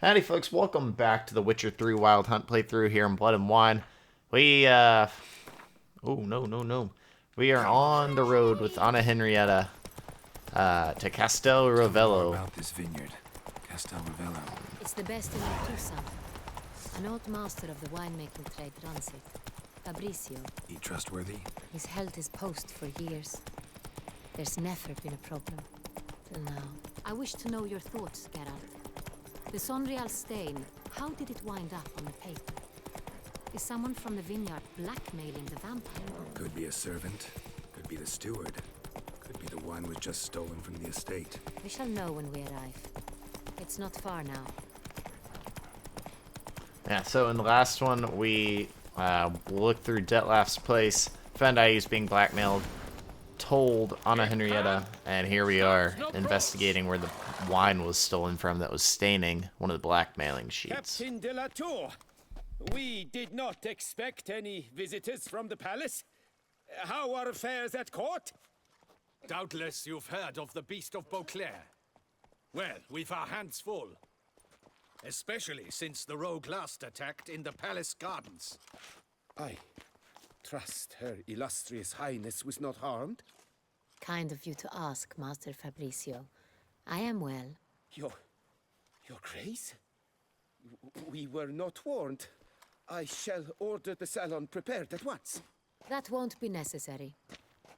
Howdy folks, welcome back to the Witcher 3 Wild Hunt playthrough here in Blood and Wine. We, oh no. We are on the road with Anna Henrietta, to Castel Tell me more Rovello. about this vineyard, Castel Rovello. It's the best in Tucson. An old master of the winemaking trade runs it. Fabricio. He trustworthy? He's held his post for years. There's never been a problem. Till now. I wish to know your thoughts, Geralt. The Sonreal stain, how did it wind up on the paper? Is someone from the vineyard blackmailing the vampire? Could be a servant, could be the steward, could be the wine was just stolen from the estate. We shall know when we arrive. It's not far now. Yeah, so in the last one, we looked through Detlef's place, found out he was being blackmailed, told Anna Henrietta, and here we are investigating where the wine was stolen from that was staining one of the blackmailing sheets. Captain de la Tour, we did not expect any visitors from the palace. How are affairs at court? Doubtless you've heard of the Beast of Beauclair. Well, we've our hands full. Especially since the rogue last attacked in the palace gardens. I trust Her Illustrious Highness was not harmed. Kind of you to ask, Master Fabricio. I am well. Your Grace? We were not warned. I shall order the salon prepared at once. That won't be necessary.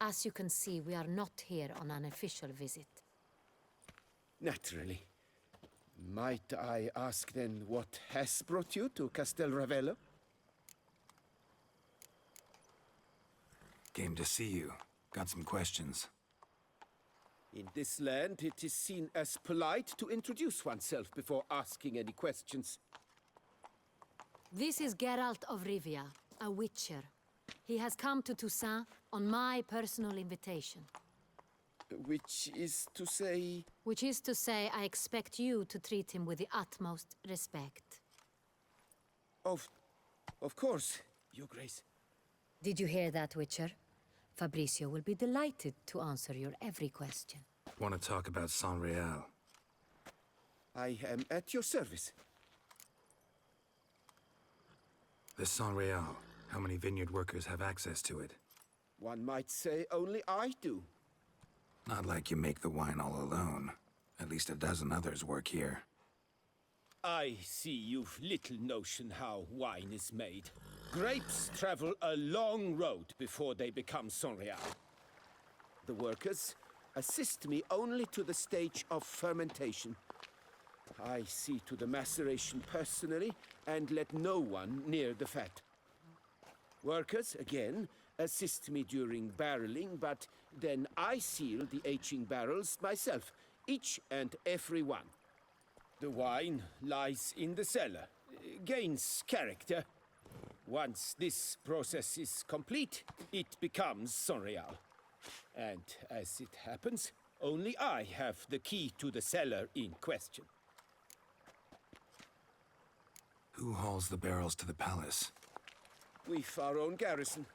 As you can see, we are not here on an official visit. Naturally. Might I ask then what has brought you to Castel Ravello? Came to see you. Got some questions. In this land, it is seen as polite to introduce oneself before asking any questions. This is Geralt of Rivia, a witcher. He has come to Toussaint on my personal invitation. Which is to say... Which is to say, I expect you to treat him with the utmost respect. Of course, Your Grace. Did you hear that, Witcher? Fabricio will be delighted to answer your every question. Want to talk about San Real? I am at your service. The San Real. How many vineyard workers have access to it? One might say only I do. Not like you make the wine all alone. At least a dozen others work here. I see you've little notion how wine is made. Grapes travel a long road before they become Sonreal. The workers assist me only to the stage of fermentation. I see to the maceration personally and let no one near the fat. Workers, again, assist me during barreling, but then I seal the aging barrels myself, each and every one. The wine lies in the cellar, gains character. Once this process is complete, it becomes Sonreal. And as it happens, only I have the key to the cellar in question. Who hauls the barrels to the palace? We've our own garrison.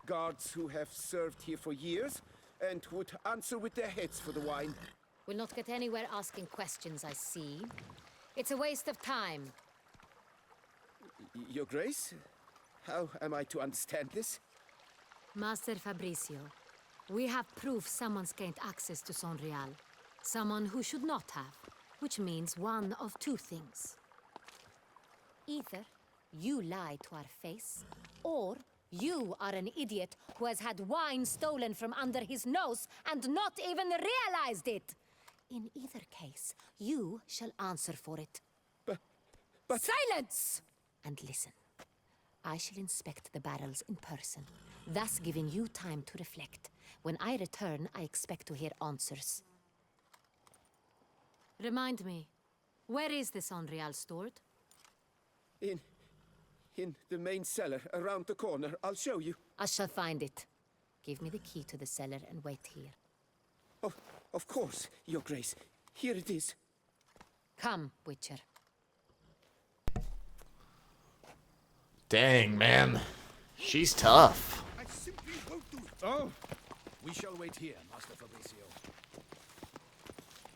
Guards who have served here for years and would answer with their heads for the wine. We'll not get anywhere asking questions, I see. It's a waste of time. Your Grace? How am I to understand this? Master Fabricio, we have proof someone's gained access to Sonreal. Someone who should not have, which means one of two things. Either you lie to our face, or you are an idiot who has had wine stolen from under his nose and not even realized it. In either case, you shall answer for it. But... Silence! And listen. I shall inspect the barrels in person, thus giving you time to reflect. When I return, I expect to hear answers. Remind me, where is the Sonreal stored? In the main cellar, around the corner. I'll show you. I shall find it. Give me the key to the cellar and wait here. Of course, Your Grace. Here it is. Come, Witcher. Dang, man. She's tough. I simply won't do it. Oh, we shall wait here, Master Fabricio.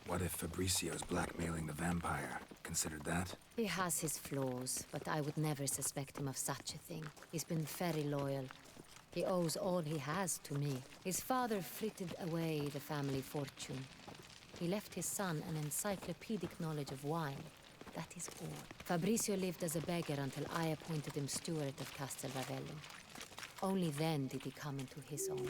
What if Fabricio's blackmailing the vampire? Considered that? He has his flaws, but I would never suspect him of such a thing. He's been very loyal. He owes all he has to me. His father frittered away the family fortune. He left his son an encyclopedic knowledge of wine. That is all. Fabricio lived as a beggar until I appointed him steward of Castel Ravello. Only then did he come into his own.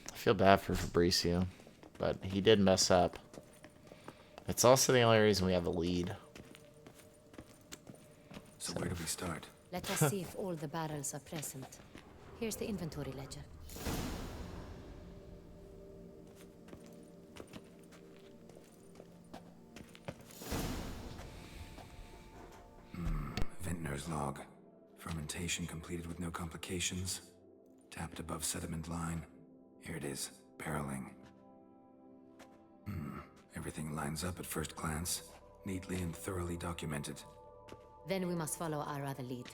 I feel bad for Fabricio, but he did mess up. It's also the only reason we have a lead. So where do we start? Let us see if all the barrels are present. Here's the inventory ledger. Vintner's log. Fermentation completed with no complications. Tapped above sediment line. Here it is. Barreling. Everything lines up at first glance. Neatly and thoroughly documented. Then we must follow our other lead.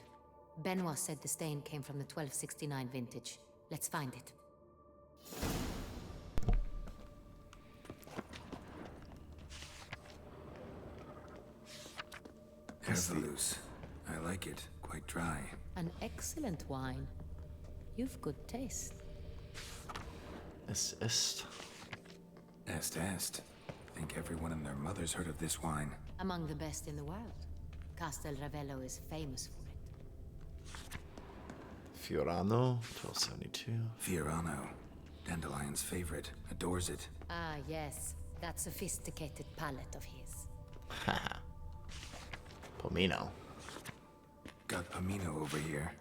Benoit said the stain came from the 1269 vintage. Let's find it. Hervalous. I like it. Quite dry. An excellent wine. You've good taste. Ist. Est. Think everyone and their mother's heard of this wine. Among the best in the world. Castel Ravello is famous for it. Fiorano, 1272. Fiorano. Dandelion's favorite. Adores it. Ah, yes. That sophisticated palate of his. Haha. Pomino. Got Pomino over here.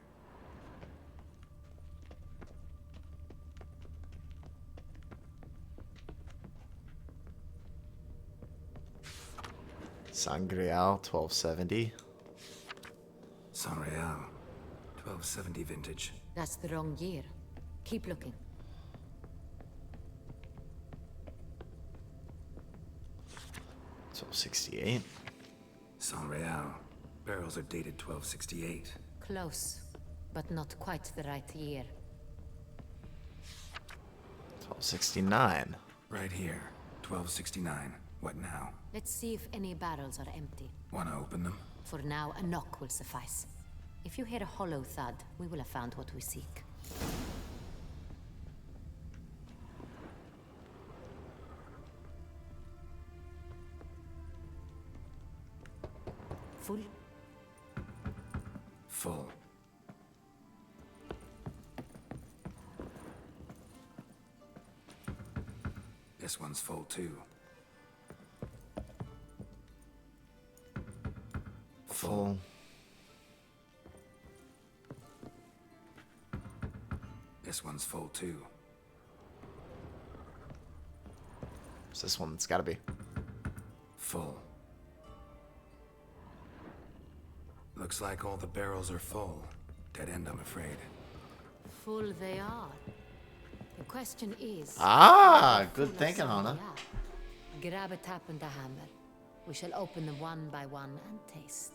Sangreal, 1270. San Real. 1270 vintage. That's the wrong year. Keep looking. $1268. San Real. Barrels are dated 1268. Close, but not quite the right year. $1269. Right here. 1269. What now? Let's see if any barrels are empty. Wanna open them? For now, a knock will suffice. If you hear a hollow thud, we will have found what we seek. Full? Full. This one's full too. Full. This one's full too. It's this one that's gotta be. Full. Looks like all the barrels are full. Dead end, I'm afraid. Full they are. The question is... Ah, how good full thinking, are some Hannah. we are? Grab a tap and a hammer. We shall open them one by one and taste.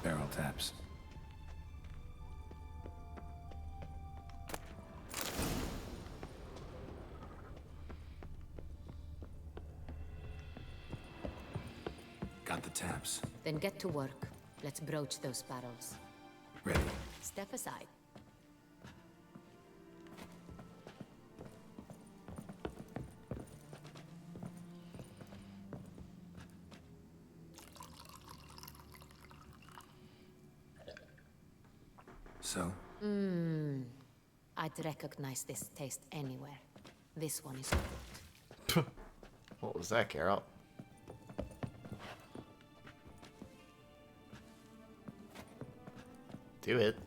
Barrel taps. Got the taps. Then get to work. Let's broach those barrels. Ready. Step aside. So, I'd recognize this taste anywhere. This one is good. What was that, Carol? Do it.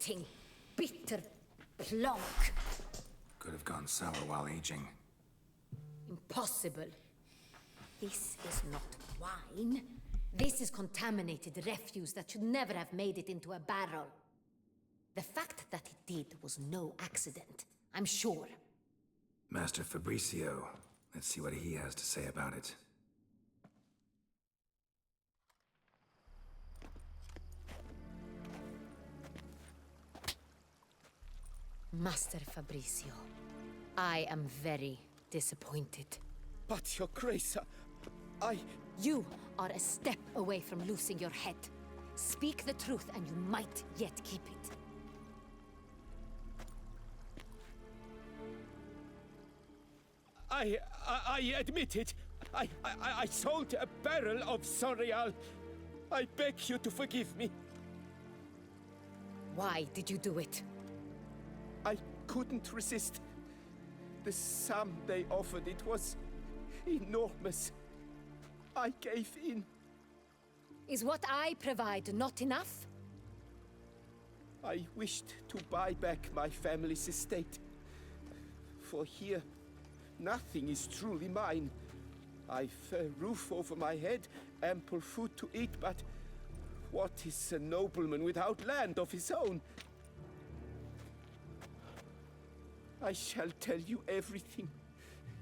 rotting, bitter plonk. Could have gone sour while aging. Impossible. This is not wine. This is contaminated refuse that should never have made it into a barrel. The fact that it did was no accident, I'm sure. Master Fabricio. Let's see what he has to say about it. Master Fabricio, I am very disappointed. But, Your Grace, I... You are a step away from losing your head. Speak the truth and you might yet keep it. I admit it. I sold a barrel of Sonreal. I beg you to forgive me. Why did you do it? I couldn't resist. The sum they offered, it was enormous. I gave in. Is what I provide not enough? I wished to buy back my family's estate. For here, nothing is truly mine. I've a roof over my head, ample food to eat, but what is a nobleman without land of his own? I shall tell you everything,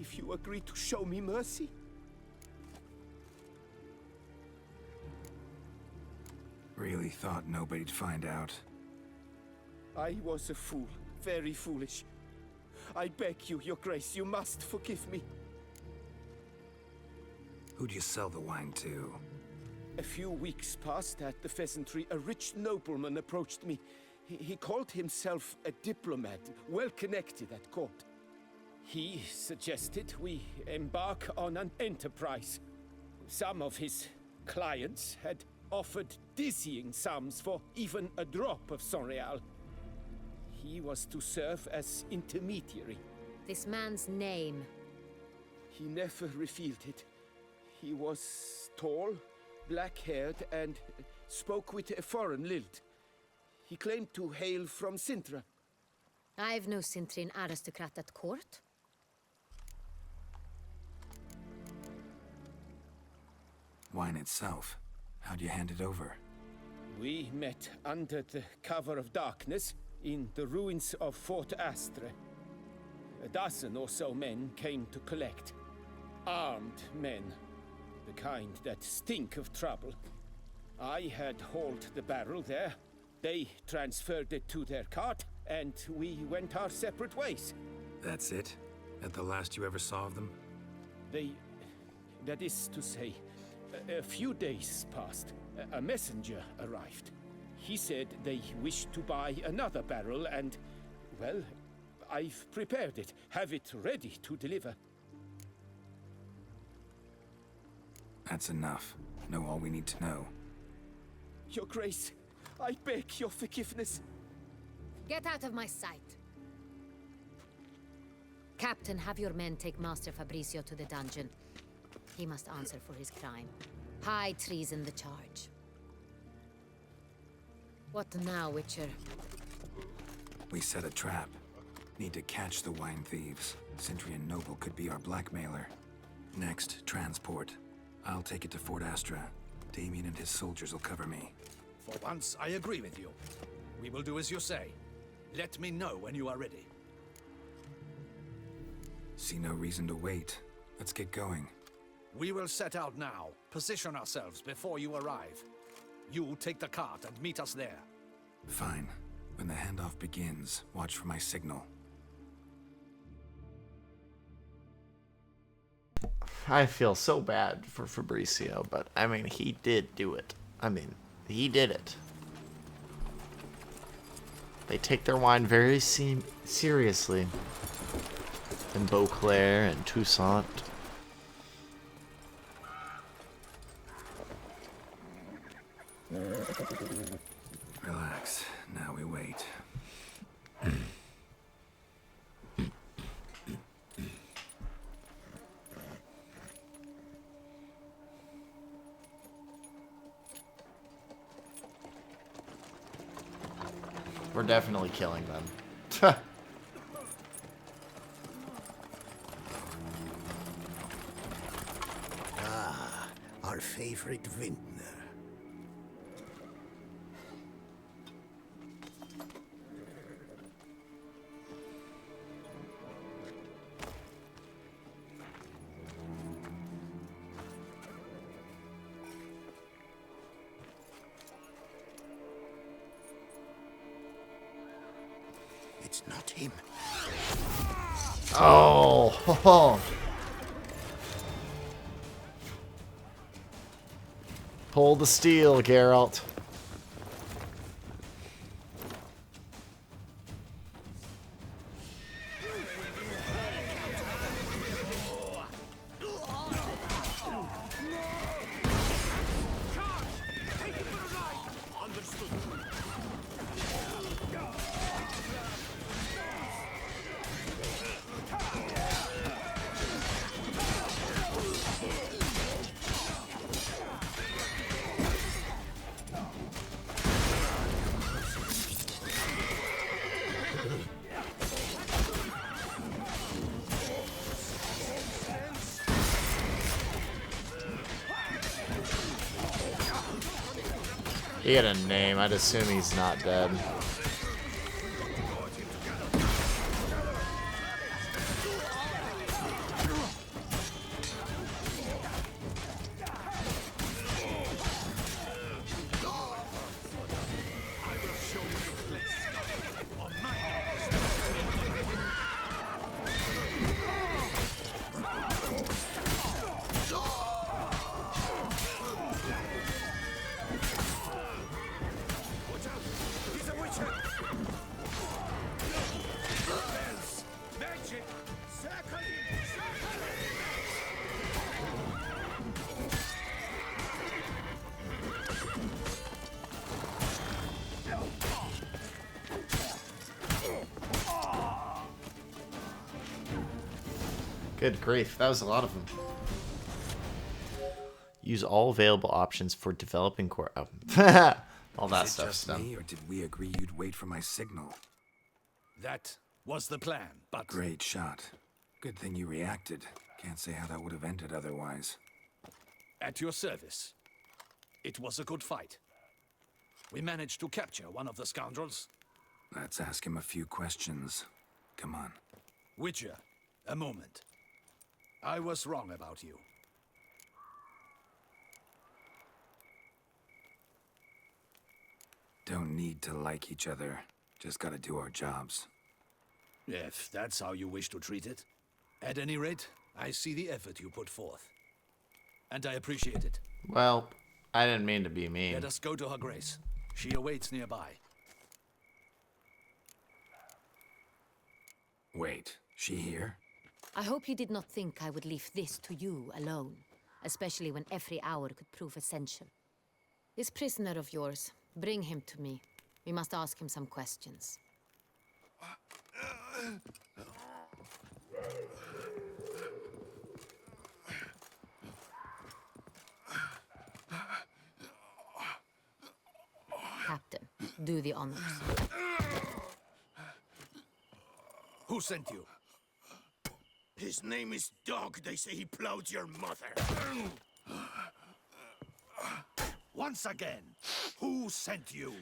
if you agree to show me mercy. Really thought nobody'd find out. I was a fool, very foolish. I beg you, Your Grace, you must forgive me. Who'd you sell the wine to? A few weeks past at the pheasantry, a rich nobleman approached me. He called himself a diplomat, well connected at court. He suggested we embark on an enterprise. Some of his clients had offered dizzying sums for even a drop of Sonreal. He was to serve as intermediary. This man's name. He never revealed it. He was tall, black-haired, and spoke with a foreign lilt. He claimed to hail from Sintra. I've no Sintrian aristocrat at court. Wine itself. How'd you hand it over? We met under the cover of darkness in the ruins of Fort Astre. A dozen or so men came to collect. Armed men. The kind that stink of trouble. I had hauled the barrel there. They transferred it to their cart, and we went our separate ways. That's it? At the last you ever saw of them? That is to say, a few days passed. A messenger arrived. He said they wished to buy another barrel and, well, I've prepared it. Have it ready to deliver. That's enough. Know all we need to know. Your Grace, I beg your forgiveness. Get out of my sight. Captain, have your men take Master Fabricio to the dungeon. He must answer for his crime. High treason the charge. What now, Witcher? We set a trap. Need to catch the wine thieves. Centurion Noble could be our blackmailer. Next, transport. I'll take it to Fort Astra. Damien and his soldiers will cover me. For once, I agree with you. We will do as you say. Let me know when you are ready. See no reason to wait. Let's get going. We will set out now. Position ourselves before you arrive. You take the cart and meet us there. Fine. When the handoff begins, watch for my signal. I feel so bad for Fabricio, but I mean, he did do it. I mean, he did it. They take their wine very seriously. In Beauclair and Toussaint. Relax. Now we wait. We're definitely killing them. Our favorite vintner. It's not him. Oh! Pull the steel, Geralt. He had a name. I'd assume he's not dead. Good grief, that was a lot of them. Use all available options for developing core. Oh. All that Is it stuff's just done. me, or did we agree you'd wait for my signal? That was the plan, but Great shot. Good thing you reacted. Can't say how that would have ended otherwise. at your service. It was a good fight. We managed to capture one of the scoundrels. Let's ask him a few questions. Come on. Witcher, a moment. I was wrong about you. Don't need to like each other. Just gotta do our jobs. If that's how you wish to treat it. At any rate, I see the effort you put forth. And I appreciate it. Well, I didn't mean to be mean. Let us go to her grace. She awaits nearby. Wait, she here? I hope you did not think I would leave this to you alone, especially when every hour could prove essential. This prisoner of yours, bring him to me. We must ask him some questions. Captain, do the honors. Who sent you? His name is Dog. They say he plowed your mother. Once again, who sent you?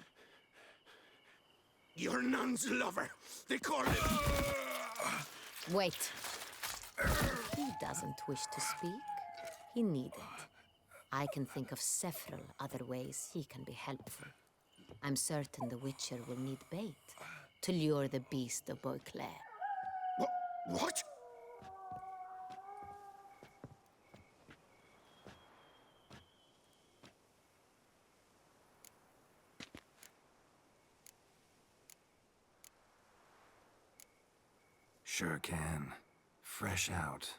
Your nun's lover. They call him. Wait. He doesn't wish to speak. He needn't. I can think of several other ways he can be helpful. I'm certain the Witcher will need bait to lure the beast of Beauclair. What? Sure can. Fresh out.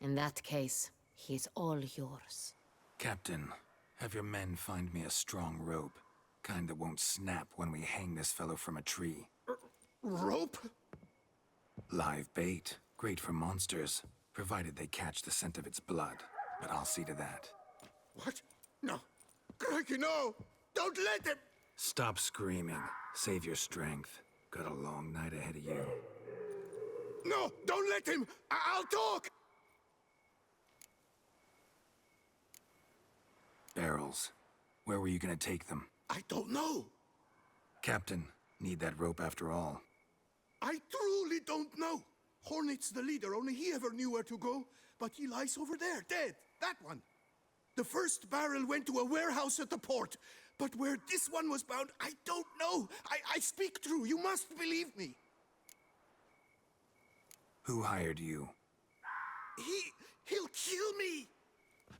In that case, he's all yours. Captain, have your men find me a strong rope. Kind that won't snap when we hang this fellow from a tree. Rope? Live bait. Great for monsters, provided they catch the scent of its blood. But I'll see to that. What? No. Crikey, no! Don't let him! Stop screaming. Save your strength. Got a long night ahead of you. No, don't let him! I'll talk! Barrels. Where were you gonna take them? I don't know. Captain, need that rope after all. I truly don't know. Hornet's the leader, only he ever knew where to go. But he lies over there, dead. That one. The first barrel went to a warehouse at the port. But where this one was bound, I don't know. I speak true. You must believe me. Who hired you? He'll kill me.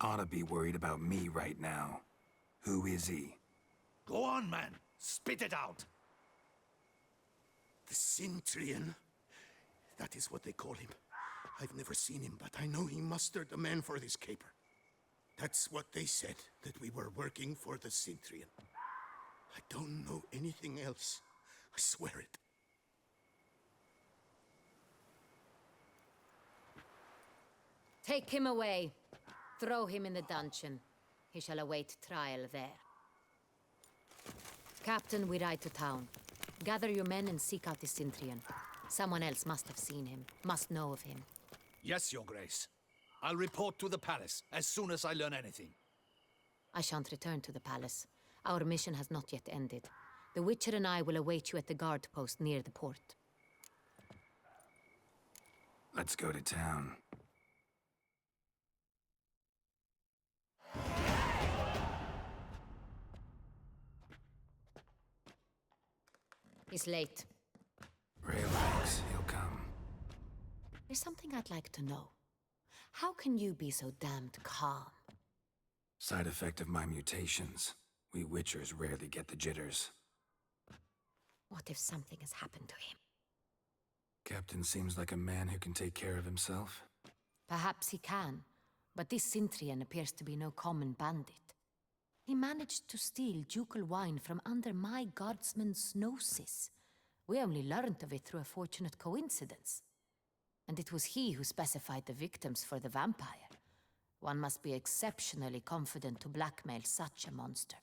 Oughta be worried about me right now. Who is he? Go on, man. Spit it out. The Centurion. That is what they call him. I've never seen him, but I know he mustered the men for this caper. That's what they said, that we were working for the Centurion. I don't know anything else. I swear it. Take him away. Throw him in the dungeon. He shall await trial there. Captain, we ride to town. Gather your men and seek out the Centurion. Someone else must have seen him, must know of him. Yes, Your Grace. I'll report to the palace as soon as I learn anything. I shan't return to the palace. Our mission has not yet ended. The Witcher and I will await you at the guard post near the port. Let's go to town. He's late. Relax, he'll come. There's something I'd like to know. How can you be so damned calm? Side effect of my mutations. We Witchers rarely get the jitters. What if something has happened to him? Captain seems like a man who can take care of himself. Perhaps he can, but this Centurion appears to be no common bandit. He managed to steal ducal wine from under my guardsman's noses. We only learned of it through a fortunate coincidence. And it was he who specified the victims for the vampire. One must be exceptionally confident to blackmail such a monster.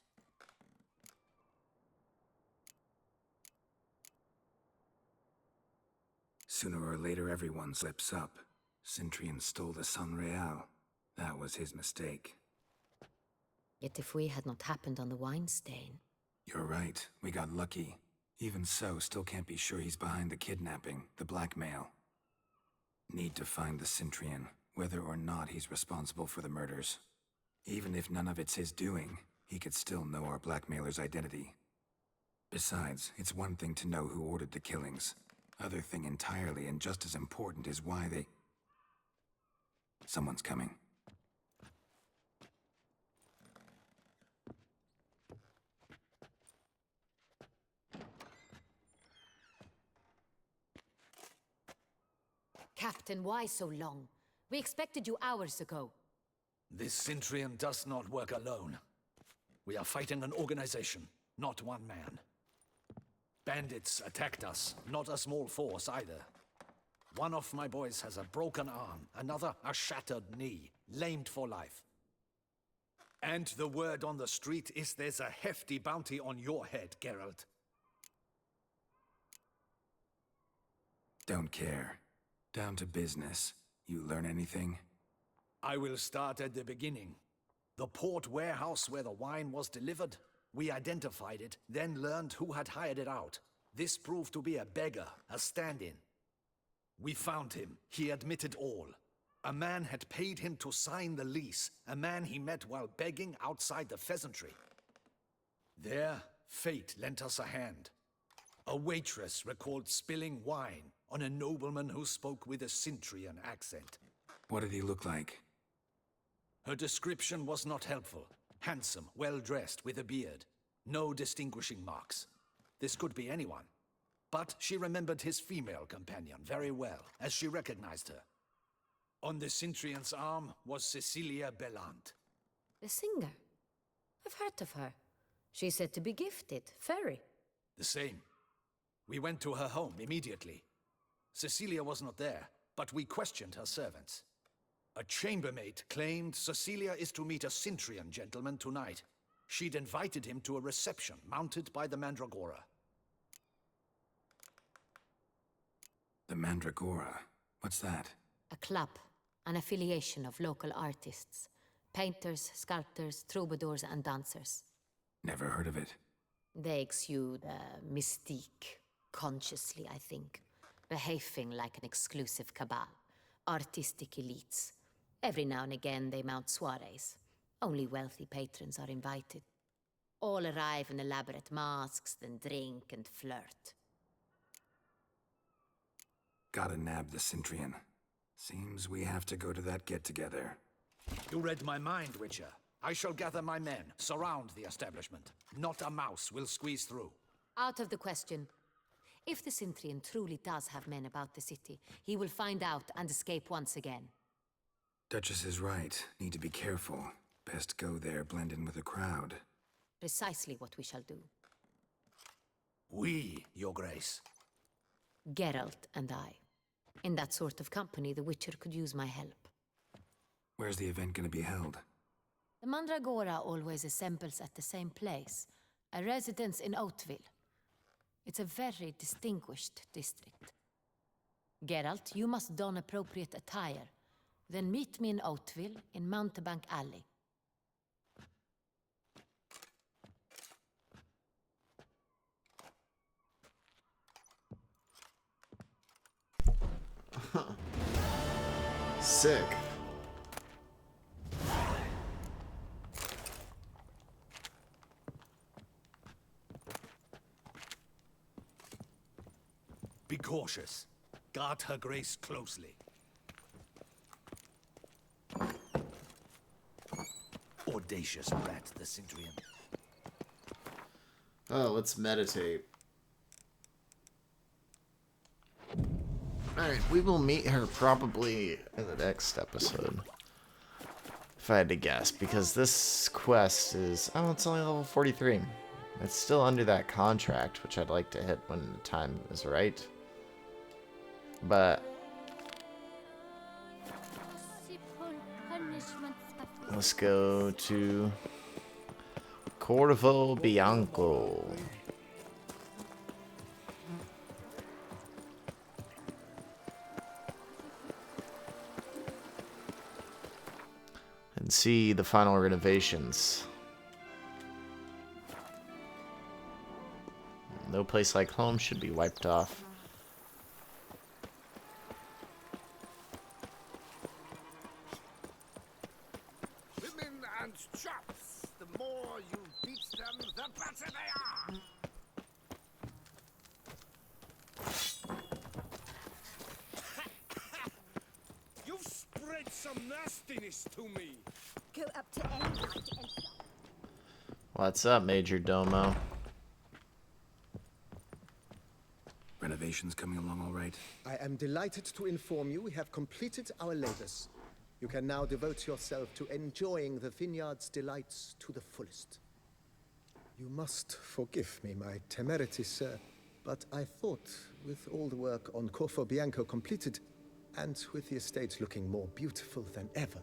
Sooner or later, everyone slips up. Centurion stole the San Real. That was his mistake. Yet if we had not happened on the wine stain... You're right. We got lucky. Even so, still can't be sure he's behind the kidnapping, the blackmail. Need to find the Centurion, whether or not he's responsible for the murders. Even if none of it's his doing, he could still know our blackmailer's identity. Besides, it's one thing to know who ordered the killings. Other thing entirely, and just as important, is why they... Someone's coming. Captain, why so long? We expected you hours ago. This Centurion does not work alone. We are fighting an organization, not one man. Bandits attacked us, not a small force either. One of my boys has a broken arm, another a shattered knee, lamed for life. And the word on the street is there's a hefty bounty on your head, Geralt. Don't care. Down to business. You learn anything? I will start at the beginning. The port warehouse where the wine was delivered. We identified it, then learned who had hired it out. This proved to be a beggar, a stand-in. We found him. He admitted all. A man had paid him to sign the lease, a man he met while begging outside the pheasantry. There, fate lent us a hand. A waitress recalled spilling wine on a nobleman who spoke with a Centurion accent. What did he look like? Her description was not helpful. Handsome, well-dressed, with a beard. No distinguishing marks. This could be anyone. But she remembered his female companion very well, as she recognized her. On the Centurion's arm was Cecilia Bellant. The singer? I've heard of her. She's said to be gifted, fairy. The same. We went to her home immediately. Cecilia was not there, but we questioned her servants. A chambermaid claimed Cecilia is to meet a Centurion gentleman tonight. She'd invited him to a reception mounted by the Mandragora. The Mandragora. What's that? A club, an affiliation of local artists. Painters, sculptors, troubadours, and dancers. Never heard of it. They exude mystique, consciously, I think. Behaving like an exclusive cabal. Artistic elites. Every now and again they mount soirees. Only wealthy patrons are invited. All arrive in elaborate masks, then drink and flirt. Gotta nab the Centrian. Seems we have to go to that get-together. You read my mind, Witcher. I shall gather my men, surround the establishment. Not a mouse will squeeze through. Out of the question. If the Cintrian truly does have men about the city, he will find out and escape once again. Duchess is right. Need to be careful. Best go there, blend in with the crowd. Precisely what we shall do. We, Your Grace. Geralt and I. In that sort of company, the Witcher could use my help. Where's the event gonna be held? The Mandragora always assembles at the same place, a residence in Oatville. It's a very distinguished district. Geralt, you must don appropriate attire. Then meet me in Oatville, in Mountebank Alley. Sick. Be cautious. Guard her grace closely. Audacious rat, the Cintrian. Oh, let's meditate. Alright, we will meet her probably in the next episode. If I had to guess, because this quest is... Oh, it's only level 43. It's still under that contract, which I'd like to hit when the time is right. But... let's go to... Corvo Bianco. And see the final renovations. No place like home should be wiped off. Women and chops. The more you beat them, the better they are. You've spread some nastiness to me. Go up to any height and... What's up, Major Domo? Renovations coming along all right? I am delighted to inform you we have completed our labors. You can now devote yourself to enjoying the vineyard's delights to the fullest. You must forgive me my temerity, sir, but I thought, with all the work on Corvo Bianco completed, and with the estate looking more beautiful than ever,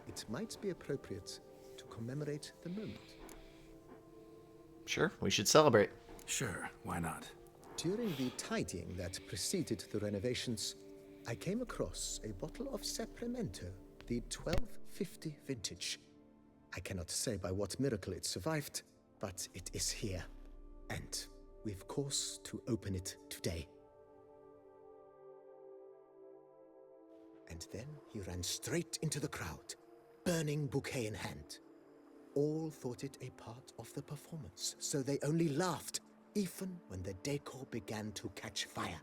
it might be appropriate to commemorate the moment. Sure, we should celebrate. Sure, why not? During the tidying that preceded the renovations, I came across a bottle of Sapramento, the 1250 vintage. I cannot say by what miracle it survived, but it is here. And we've cause to open it today. And then he ran straight into the crowd, burning bouquet in hand. All thought it a part of the performance, so they only laughed, even when the decor began to catch fire.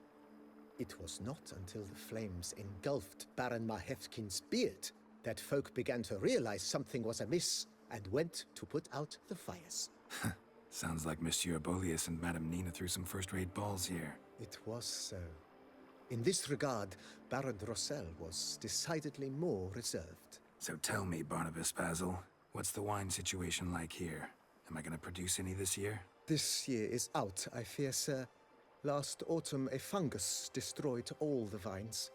It was not until the flames engulfed Baron Mahevkin's beard that folk began to realize something was amiss and went to put out the fires. Sounds like Monsieur Bolius and Madame Nina threw some first-rate balls here. It was so. In this regard, Baron Rossel was decidedly more reserved. So tell me, Barnabas Basil, what's the wine situation like here? Am I gonna produce any this year? This year is out, I fear, sir. Last autumn, a fungus destroyed all the vines.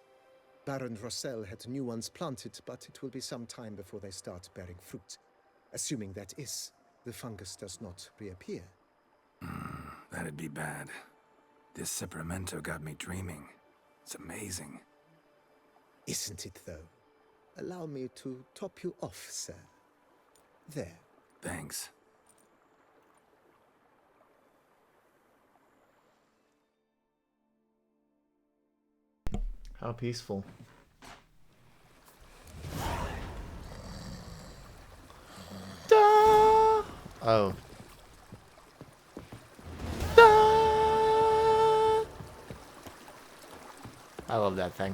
Baron Rossel had new ones planted, but it will be some time before they start bearing fruit. Assuming that is, the fungus does not reappear. That'd be bad. This Sapramento got me dreaming. It's amazing. Isn't it, though? Allow me to top you off, sir. There. Thanks. How peaceful. Da! Oh. Da! I love that thing.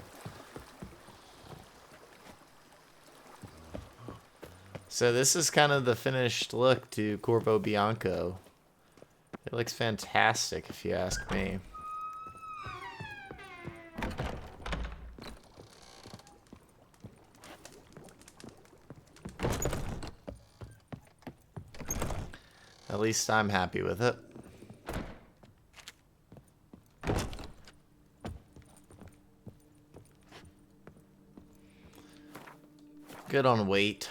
So this is kind of the finished look to Corvo Bianco. It looks fantastic if you ask me. At least I'm happy with it. Good on weight.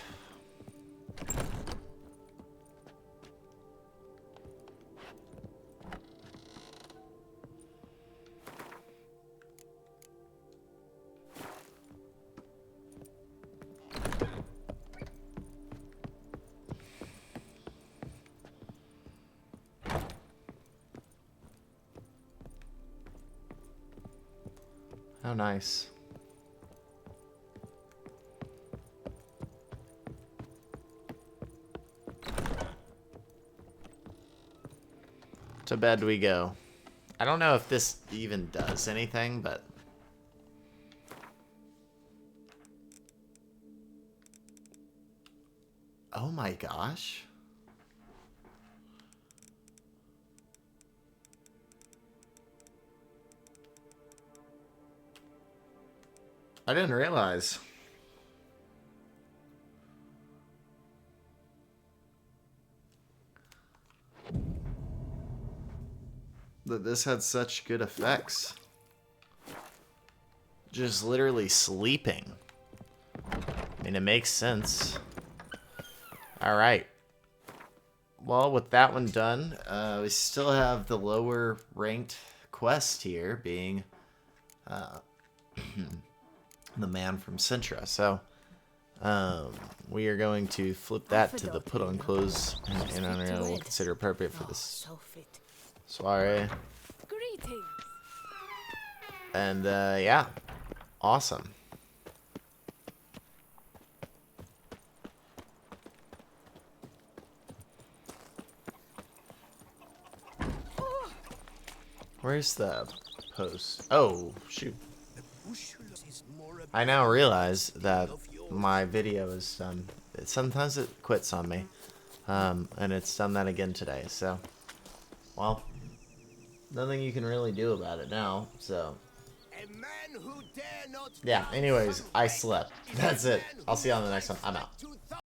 How nice. To bed we go. I don't know if this even does anything, but... Oh my gosh. I didn't realize. That this had such good effects. Just literally sleeping. I mean, it makes sense. Alright. Well, with that one done, we still have the lower ranked quest here, being the man from Sintra. So, we are going to flip that to the put on clothes and we'll consider appropriate for this soiree. And, yeah. Awesome. Where's the post? Oh, shoot. I now realize that my video is sometimes it quits on me. And it's done that again today. So, well, nothing you can really do about it now. So, yeah, anyways, I slept. That's it. I'll see you on the next one. I'm out.